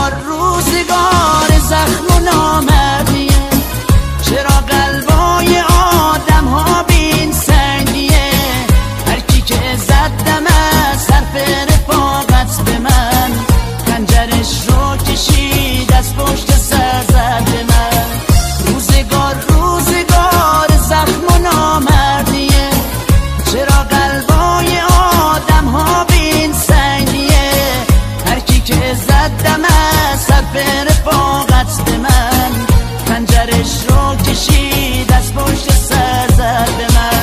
روزگار زخم و نامردیه، چرا قلبای آدم ها بین سنگیه. هر کی که زدم از حرف رفاقت به من، خنجرش رو کشید از پشت سر زد به من. روزگار زخم و نامردیه، چرا قلبای آدم ها بین سنگیه. هر کی که زدم از حرف رفاقت به من، خنجرش رو کشید از پشت سر زد به من.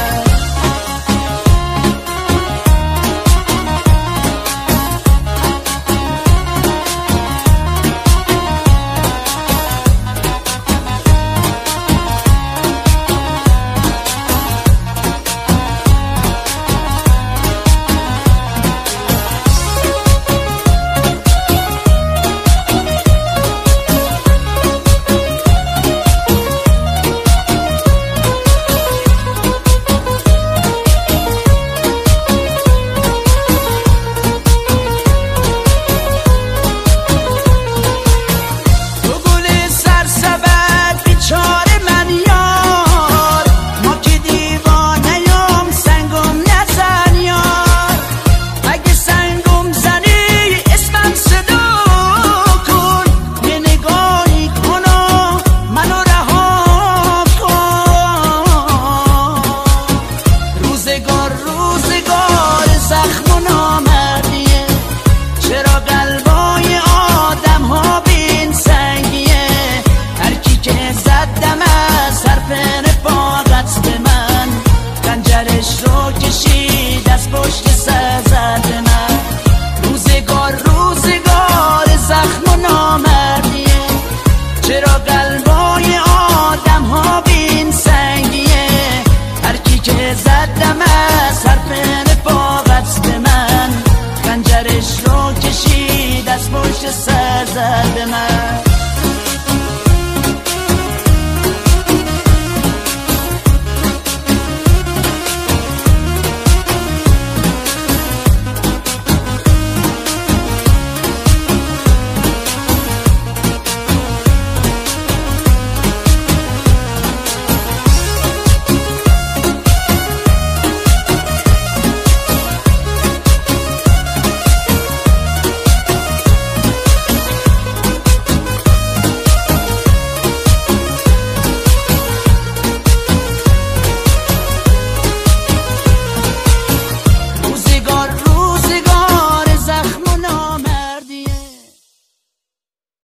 روزگار زخم و نامردیه، چرا قلبای آدم ها بین سنگیه. هر کی که زدم از حرف رفاقت به من، خنجرش رو کشید از پشت سر زد به من. روزگار زخم و نامردیه، چرا قلبای آدم ها بین سنگیه. هر کی که زدم از حرف رفاقت به من، خنجرش رو کشید از پشت سر زد به من.